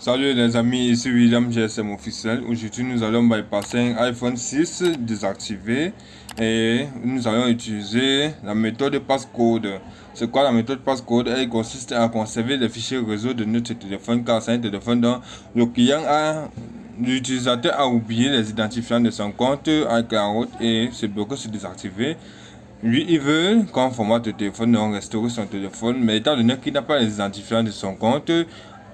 Salut les amis, ici William GSM officiel. Aujourd'hui nous allons bypasser un iPhone 6 désactivé et nous allons utiliser la méthode passcode. C'est quoi la méthode passcode? Elle consiste à conserver les fichiers réseau de notre téléphone car c'est un téléphone dont l'utilisateur a oublié les identifiants de son compte iCloud et c'est bloqué sur désactiver. Lui, il veut qu'on formate le téléphone, on restaure son téléphone, mais étant donné qu'il n'a pas les identifiants de son compte,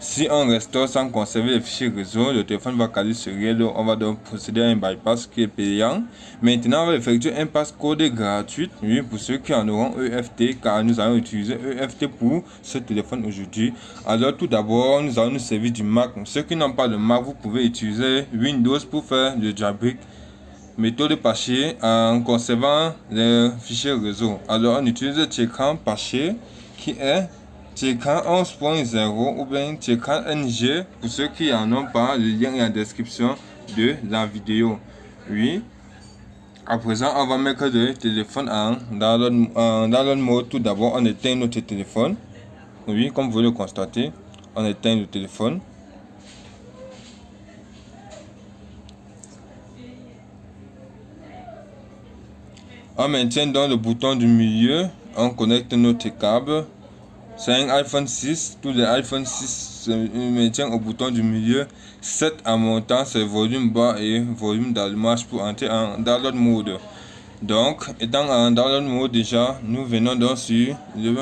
si on restaure sans conserver les fichiers réseau, le téléphone va caler sur réel. On va donc procéder à un bypass qui est payant. Maintenant, on va effectuer un passcode gratuit, oui, pour ceux qui en auront EFT, car nous allons utiliser EFT pour ce téléphone aujourd'hui. Alors, tout d'abord, nous allons nous servir du Mac. Ceux qui n'ont pas de Mac, vous pouvez utiliser Windows pour faire le jailbreak. Méthode patcher en conservant les fichiers réseau. Alors, on utilise Checkra patcher qui est Checkra 11.0 ou bien Checkra NG pour ceux qui en ont pas. Le lien est en description de la vidéo. Oui. À présent, on va mettre le téléphone en download mode. Tout d'abord, on éteint notre téléphone. Oui, comme vous le constatez, on éteint le téléphone. On maintient dans le bouton du milieu, on connecte notre câble. C'est un iPhone 6, tous les iPhone 6 se maintiennent au bouton du milieu. 7 en montant, c'est volume bas et volume d'allumage pour entrer en download mode. Donc, étant en download mode déjà, nous venons donc sur le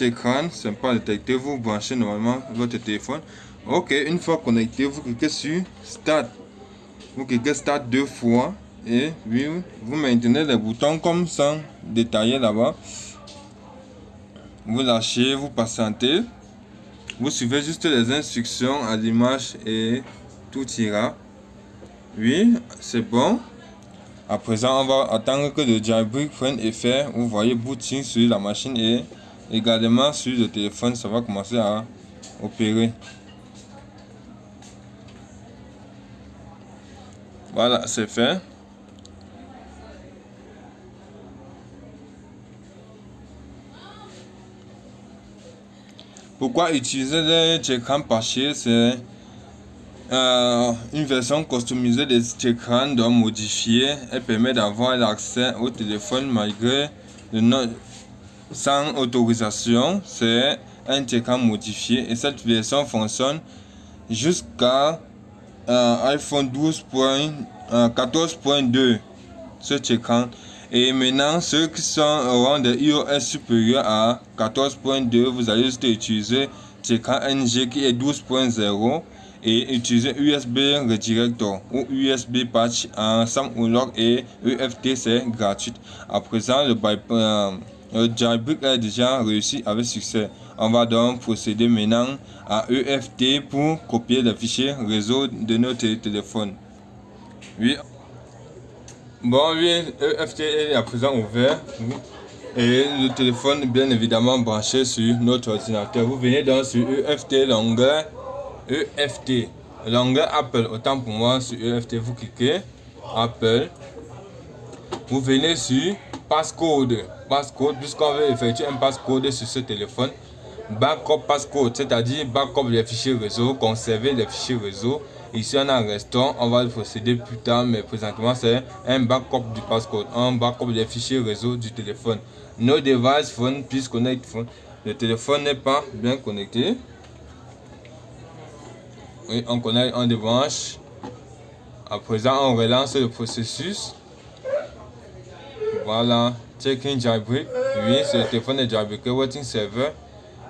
écran, c'est pas détecté, vous branchez normalement votre téléphone. Ok, une fois connecté, vous cliquez sur Start. Vous cliquez Start 2 fois. Et puis vous maintenez les boutons comme ça détaillés là-bas. Vous lâchez, vous patientez. Vous suivez juste les instructions à l'image et tout ira. Oui, c'est bon. À présent, on va attendre que le jailbreak prenne effet. Vous voyez booting sur la machine et également sur le téléphone, ça va commencer à opérer. Voilà, c'est fait. Pourquoi utiliser les Checkra patchés? C'est une version customisée des Checkra donc modifiée. Elle permet d'avoir l'accès au téléphone malgré le nom sans autorisation. C'est un Checkra modifié et cette version fonctionne jusqu'à iPhone 14.2 ce Checkra. Et maintenant, ceux qui auront des iOS supérieurs à 14.2, vous allez juste utiliser Checkra NG qui est 12.0 et utiliser USB Redirector ou USB Patch en SAM-Unlock et EFT, c'est gratuit. À présent, le jailbreak est déjà réussi avec succès. On va donc procéder maintenant à EFT pour copier les fichiers réseau de notre téléphone. Oui. Bon, oui, EFT est à présent ouvert et le téléphone bien évidemment branché sur notre ordinateur. Vous venez donc sur EFT, l'onglet EFT, l'onglet Apple. Autant pour moi, sur EFT, vous cliquez Apple. Vous venez sur passcode, puisqu'on veut effectuer un passcode sur ce téléphone. Backup passcode, c'est-à-dire backup les fichiers réseau, conserver les fichiers réseau. Ici on a un restaurant, on va procéder plus tard, mais présentement c'est un backup du passcode, un backup des fichiers réseau du téléphone. No device phone, please connect phone. Le téléphone n'est pas bien connecté. Oui, on connecte, on débranche. À présent on relance le processus. Voilà, checking jailbreak. Oui, ce téléphone est jailbreaké, waiting server.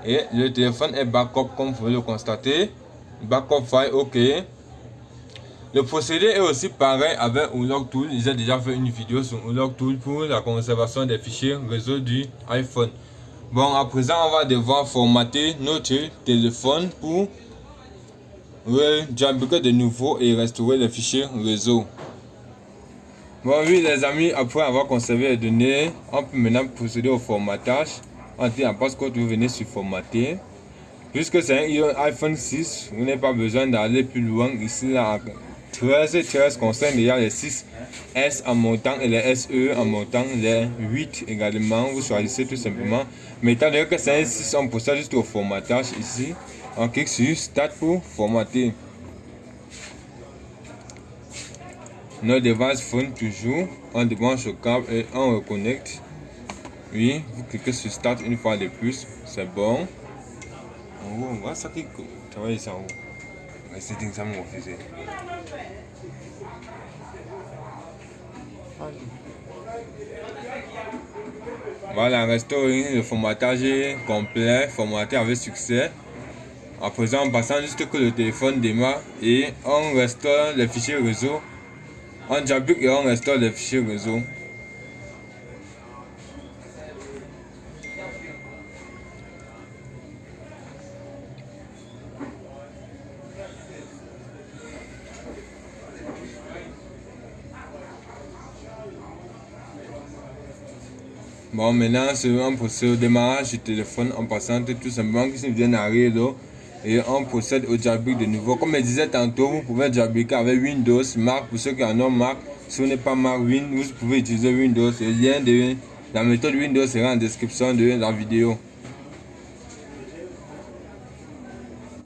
Et le téléphone est backup comme vous le constatez. Backup file, ok. Le procédé est aussi pareil avec Unlock Tool. J'ai déjà fait une vidéo sur Unlock Tool pour la conservation des fichiers réseau du iPhone. Bon, à présent, on va devoir formater notre téléphone pour jailbreaker de nouveau et restaurer les fichiers réseau. Bon, oui, les amis, après avoir conservé les données, on peut maintenant procéder au formatage. Entrez en passcode, vous venez sur formater. Puisque c'est un iPhone 6, vous n'avez pas besoin d'aller plus loin. Ici, là, 13 concerne déjà les 6S en montant et les SE en montant, les 8 également. Vous choisissez tout simplement. Mais étant donné que c'est un 6, on procède juste au formatage ici. On clique sur Start pour formater. Notre device phone toujours. On débranche le câble et on reconnecte. Oui, vous cliquez sur Start une fois de plus. C'est bon. En haut, on voit ça qui travaille ici en haut. C'est ça mon refusé. Voilà, restaurer le formatage complet, formaté avec succès. À présent, en passant juste que le téléphone démarre et on restaure les fichiers réseau. On jailbreak et on restaure les fichiers réseau. Bon, maintenant, on procède au démarrage du téléphone en passant tout simplement qui vient d'arriver et on procède au jailbreak de nouveau. Comme je disais tantôt, vous pouvez jailbreaker avec Windows, Mac, pour ceux qui en ont Mac. Si vous n'êtes pas Mac, vous pouvez utiliser Windows. Le lien de la méthode Windows sera en description de la vidéo.